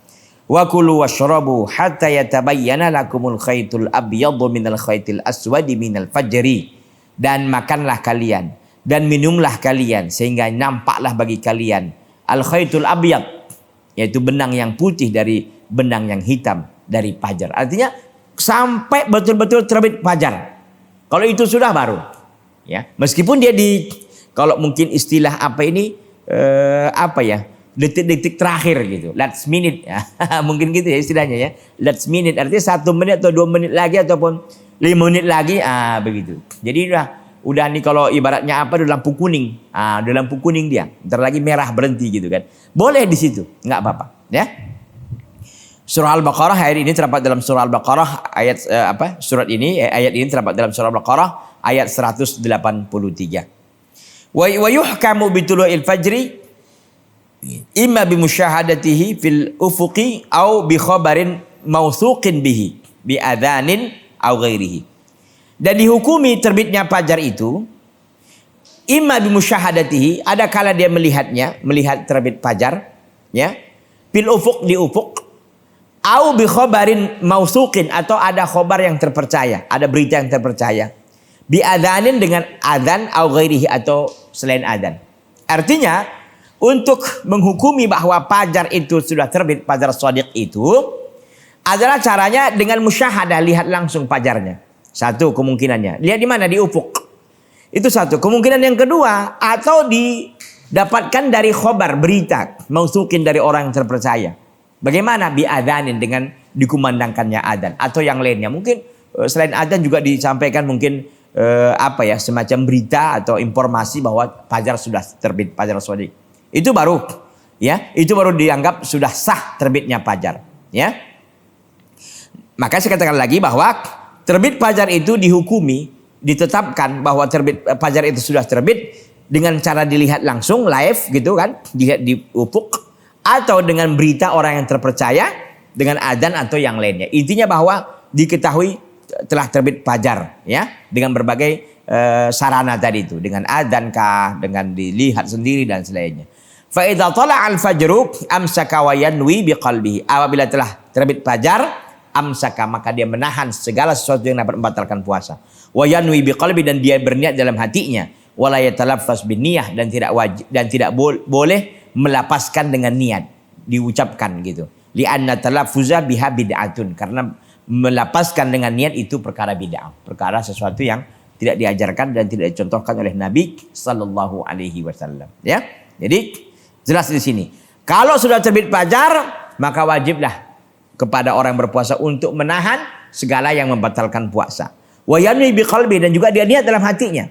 A: Wa kulu washrabu hatta yatabayyana lakumul khaytul abyadu minal khaytil aswadi minal fajri. Dan makanlah kalian dan minumlah kalian sehingga nampaklah bagi kalian al-khaytul abyad, yaitu benang yang putih dari benang yang hitam dari fajar. Artinya sampai betul-betul terbit fajar. Kalau itu sudah baru, ya. Meskipun dia kalau mungkin istilah apa ini apa ya, detik-detik terakhir gitu, last minute ya. Mungkin gitu ya istilahnya ya, last minute artinya 1 menit atau 2 menit lagi ataupun 5 menit lagi, begitu. Jadi udah nih kalau ibaratnya apa, udah lampu kuning, udah lampu kuning dia, ntar lagi merah berhenti gitu kan, boleh di situ, nggak apa-apa ya. Surah Al-Baqarah ayat ini terdapat dalam surah Al-Baqarah ayat ayat ini terdapat dalam surah Al-Baqarah ayat 183. Wa yuhkamu bitulu'il fajri imma bimusyahadatihi fil ufuqi au bi khabarin mausuqin bihi bi adzanin au ghairihi. Dan dihukumi terbitnya fajar itu imma bimusyahadatihi, ada kala dia melihat terbit fajar ya, fil ufuq, di ufuk, au bi khabarin mausuqin, atau ada khobar yang terpercaya, ada berita yang terpercaya, bi adzanin, dengan adzan, au ghairihi, atau selain adzan. Artinya untuk menghukumi bahwa fajar itu sudah terbit, fajar shadiq itu adalah caranya dengan musyahadah, lihat langsung fajarnya. Satu kemungkinannya, lihat di mana, di ufuk. Itu satu. Kemungkinan yang kedua, atau didapatkan dari khobar, berita mausuqin, dari orang yang terpercaya. Bagaimana? Bi adzanin, dengan dikumandangkannya adzan, atau yang lainnya. Mungkin selain adzan juga disampaikan mungkin semacam berita atau informasi bahwa fajar sudah terbit, fajar shadiq. Itu baru dianggap sudah sah terbitnya fajar, ya. Maka saya katakan lagi bahwa terbit fajar itu dihukumi, ditetapkan bahwa terbit fajar itu sudah terbit dengan cara dilihat langsung live gitu kan, dilihat di ufuk, atau dengan berita orang yang terpercaya, dengan adzan atau yang lainnya. Intinya bahwa diketahui telah terbit fajar ya, dengan berbagai sarana tadi itu, dengan adzan kah, dengan dilihat sendiri dan selainnya. Fa idza tala'al fajru amsaka wa yanwi biqalbihi. Apabila telah terbit fajar, amsaka, maka dia menahan segala sesuatu yang dapat membatalkan puasa. Wa yanwi biqalbi, dan dia berniat dalam hatinya. Wala yatalaffaz binniyah, dan tidak boleh melapaskan dengan niat, diucapkan gitu. Li'anna talaffuza biha bid'atun, karena melapaskan dengan niat itu perkara bid'ah, perkara sesuatu yang tidak diajarkan dan tidak dicontohkan oleh Nabi sallallahu alaihi wasallam ya. Jadi jelas di sini, kalau sudah terbit fajar maka wajiblah kepada orang berpuasa untuk menahan segala yang membatalkan puasa. Wa yanwi biqalbi, dan juga dia niat dalam hatinya.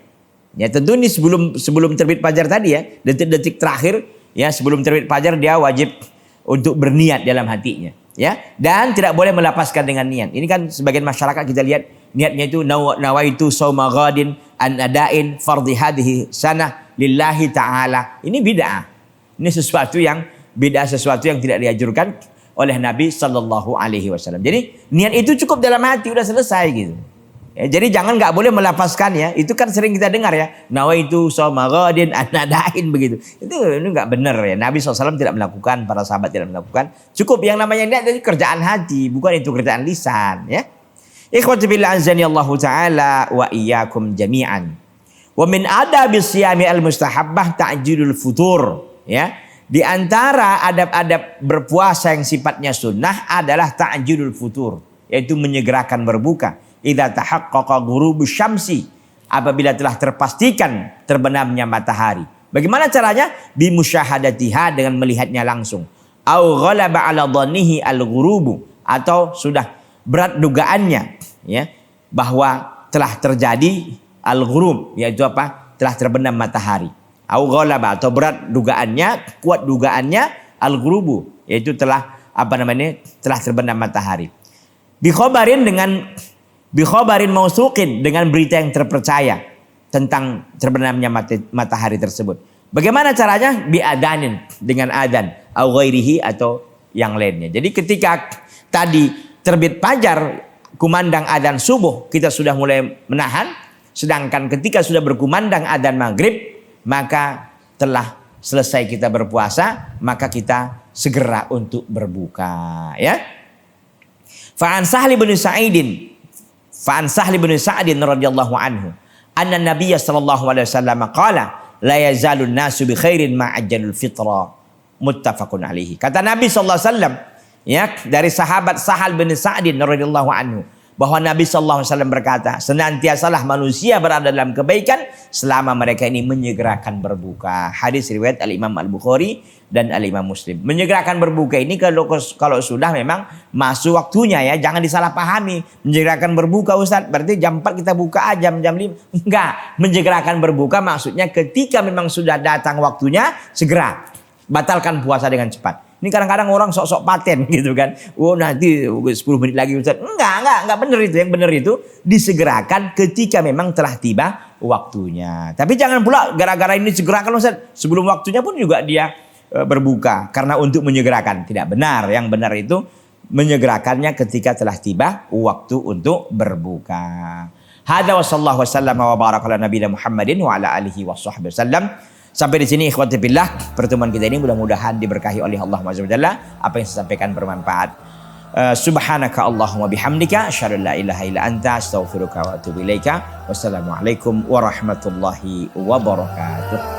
A: Ya tentu ini sebelum terbit fajar tadi ya, detik-detik terakhir ya, sebelum terbit fajar dia wajib untuk berniat dalam hatinya ya, dan tidak boleh melepaskan dengan niat. Ini kan sebagian masyarakat kita lihat niatnya itu nawaitu shauma ghadin an adain fardhi hadhihi sanah lillahi ta'ala. Ini bid'ah. Ini sesuatu yang bid'ah, sesuatu yang tidak dianjurkan oleh Nabi sallallahu alaihi wasallam. Jadi niat itu cukup dalam hati, udah selesai gitu. Ya, jadi jangan nggak boleh melapaskan ya. Itu kan sering kita dengar ya. Nawaitu shauma ghadin an adain begitu. Itu nggak benar ya. Nabi SAW tidak melakukan, para sahabat tidak melakukan. Cukup yang namanya niat itu kerjaan hati, bukan itu kerjaan lisan ya. Ikhwati billah azani Allah taala wa iyyakum jami'an. Wa min adabis siyami al-mustahabbah ta'jilul futur ya. Di antara adab-adab berpuasa yang sifatnya sunnah adalah ta'jilul futur, yaitu menyegerakan berbuka. Idza tahaqqaqa ghurubus syamsi, apabila telah terpastikan terbenamnya matahari. Bagaimana caranya? Bi musyahadatiha, dengan melihatnya langsung. Au ghalaba ala dhannihi al-ghurubu, atau sudah berat dugaannya ya, bahwa telah terjadi al-ghurub, yaitu apa? Telah terbenam matahari. Au ghalaba, atau berat dugaannya, kuat dugaannya, al-ghurubu, yaitu telah telah terbenam matahari. Bi khabarin mausuqin, dengan berita yang terpercaya tentang terbenamnya matahari tersebut. Bagaimana caranya? Bi adanin, dengan adzan, au ghairihi, atau yang lainnya. Jadi ketika tadi terbit fajar, kumandang adzan subuh, kita sudah mulai menahan. Sedangkan ketika sudah berkumandang adzan maghrib, maka telah selesai kita berpuasa, maka kita segera untuk berbuka ya. Fa'an Sahli bin Sa'adin radhiyallahu anhu anna Nabiyya sallallahu alaihi wasallam qala la yazalun nasu bi khairin ma ajjalul fitra, muttafaqun alaihi. Kata Nabi sallallahu alaihi wasallam ya, dari sahabat Sahal bin Sa'adin radhiyallahu anhu, bahwa Nabi sallallahu alaihi wasallam berkata, senantiasalah manusia berada dalam kebaikan selama mereka ini menyegerakan berbuka. Hadis riwayat Al-Imam Al-Bukhari dan Al-Imam Muslim. Menyegerakan berbuka ini kalau sudah memang masuk waktunya ya, jangan disalahpahami. Menyegerakan berbuka Ustaz, berarti jam 4 kita buka aja, jam 5. Enggak, menyegerakan berbuka maksudnya ketika memang sudah datang waktunya, segera batalkan puasa dengan cepat. Ini kadang-kadang orang sok-sok paten gitu kan. Oh nanti 10 menit lagi Ustaz. Enggak benar itu. Yang benar itu disegerakan ketika memang telah tiba waktunya. Tapi jangan pula gara-gara ini segerakan Ustaz, sebelum waktunya pun juga dia berbuka karena untuk menyegerakan. Tidak benar. Yang benar itu menyegerakannya ketika telah tiba waktu untuk berbuka. Hada wa sallallahu wasallam wa baraka ala nabiyina Muhammadin wa ala alihi washabbihi wasallam. Sampai di sini ikhwati billah, pertemuan kita ini mudah-mudahan diberkahi oleh Allah Azza wa Jalla. Apa yang saya sampaikan bermanfaat. Subhanaka Allahumma bihamdika asyhadu an la ilaha illa anta astaghfiruka wa atubu ilaika. Wassalamualaikum warahmatullahi wabarakatuh.